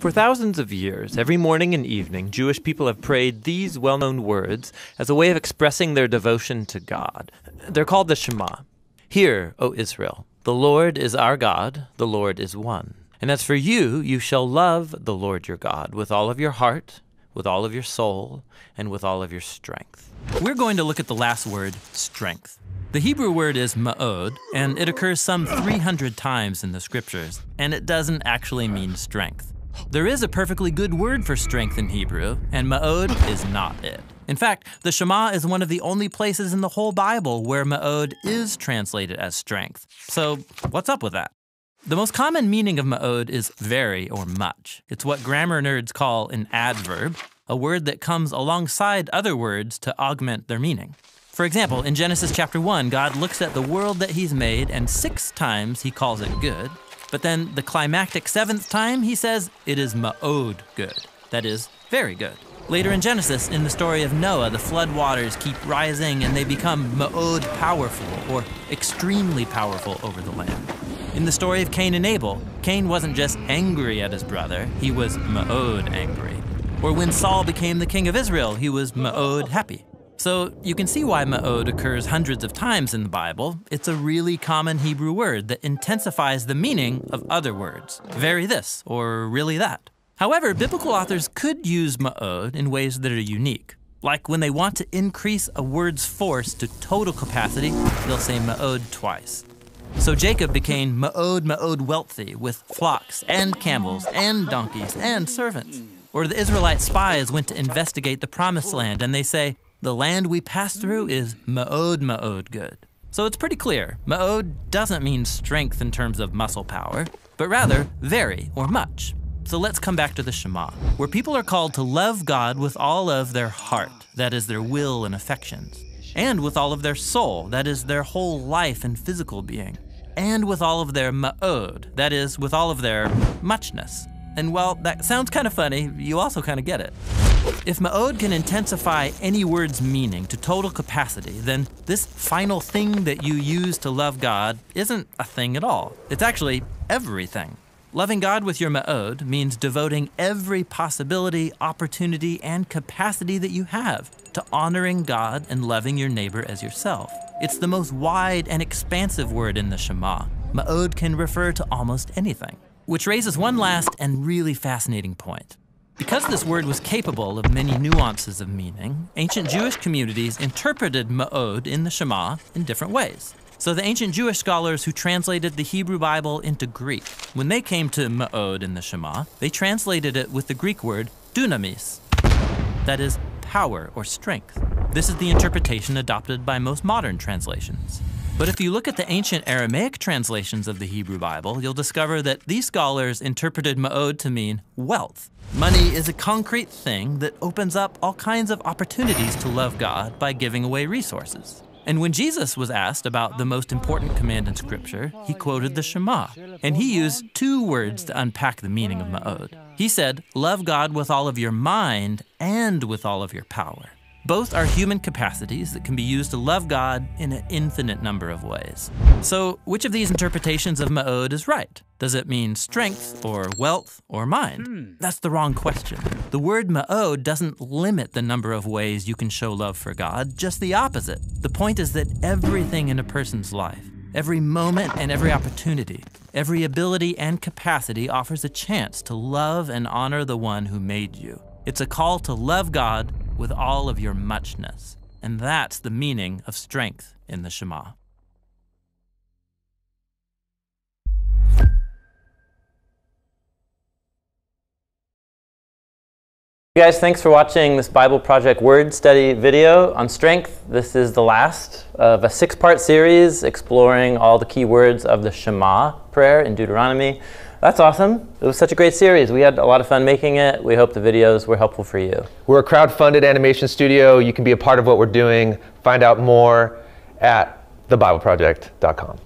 For thousands of years, every morning and evening, Jewish people have prayed these well-known words as a way of expressing their devotion to God. They're called the Shema. Hear, O Israel, the Lord is our God, the Lord is one. And as for you, you shall love the Lord your God with all of your heart, with all of your soul, and with all of your strength. We're going to look at the last word, strength. The Hebrew word is ma'od, and it occurs some 300 times in the scriptures, and it doesn't actually mean strength. There is a perfectly good word for strength in Hebrew, and ma'od is not it. In fact, the Shema is one of the only places in the whole Bible where ma'od is translated as strength. So what's up with that? The most common meaning of ma'od is very or much. It's what grammar nerds call an adverb, a word that comes alongside other words to augment their meaning. For example, in Genesis chapter 1, God looks at the world that he's made, and 6 times he calls it good. But then the climactic 7th time, he says it is ma'od good. That is, very good. Later in Genesis, in the story of Noah, the flood waters keep rising and they become ma'od powerful, or extremely powerful over the land. In the story of Cain and Abel, Cain wasn't just angry at his brother, he was ma'od angry. Or when Saul became the king of Israel, he was ma'od happy. So you can see why ma'od occurs hundreds of times in the Bible. It's a really common Hebrew word that intensifies the meaning of other words. Very this, or really that. However, biblical authors could use ma'od in ways that are unique. Like when they want to increase a word's force to total capacity, they'll say ma'od twice. So Jacob became ma'od wealthy with flocks and camels and donkeys and servants. Or the Israelite spies went to investigate the promised land and they say, the land we pass through is ma'od good. So it's pretty clear, ma'od doesn't mean strength in terms of muscle power, but rather very or much. So let's come back to the Shema, where people are called to love God with all of their heart, that is their will and affections, and with all of their soul, that is their whole life and physical being, and with all of their ma'od, that is with all of their muchness. And while that sounds kind of funny, you also kind of get it. If ma'od can intensify any word's meaning to total capacity, then this final thing that you use to love God isn't a thing at all. It's actually everything. Loving God with your ma'od means devoting every possibility, opportunity, and capacity that you have to honoring God and loving your neighbor as yourself. It's the most wide and expansive word in the Shema. Ma'od can refer to almost anything. Which raises one last and really fascinating point. Because this word was capable of many nuances of meaning, ancient Jewish communities interpreted ma'od in the Shema in different ways. So the ancient Jewish scholars who translated the Hebrew Bible into Greek, when they came to ma'od in the Shema, they translated it with the Greek word dunamis, that is, power or strength. This is the interpretation adopted by most modern translations. But if you look at the ancient Aramaic translations of the Hebrew Bible, you'll discover that these scholars interpreted ma'od to mean wealth. Money is a concrete thing that opens up all kinds of opportunities to love God by giving away resources. And when Jesus was asked about the most important command in Scripture, he quoted the Shema, and he used 2 words to unpack the meaning of ma'od. He said, love God with all of your mind and with all of your power. Both are human capacities that can be used to love God in an infinite number of ways. So, which of these interpretations of ma'od is right? Does it mean strength, or wealth, or mind? That's the wrong question. The word ma'od doesn't limit the number of ways you can show love for God, just the opposite. The point is that everything in a person's life, every moment and every opportunity, every ability and capacity offers a chance to love and honor the one who made you. It's a call to love God with all of your muchness. And that's the meaning of strength in the Shema. Hey guys, thanks for watching this Bible Project Word Study video on strength. This is the last of a 6-part series exploring all the key words of the Shema prayer in Deuteronomy. That's awesome. It was such a great series. We had a lot of fun making it. We hope the videos were helpful for you. We're a crowd-funded animation studio. You can be a part of what we're doing. Find out more at thebibleproject.com.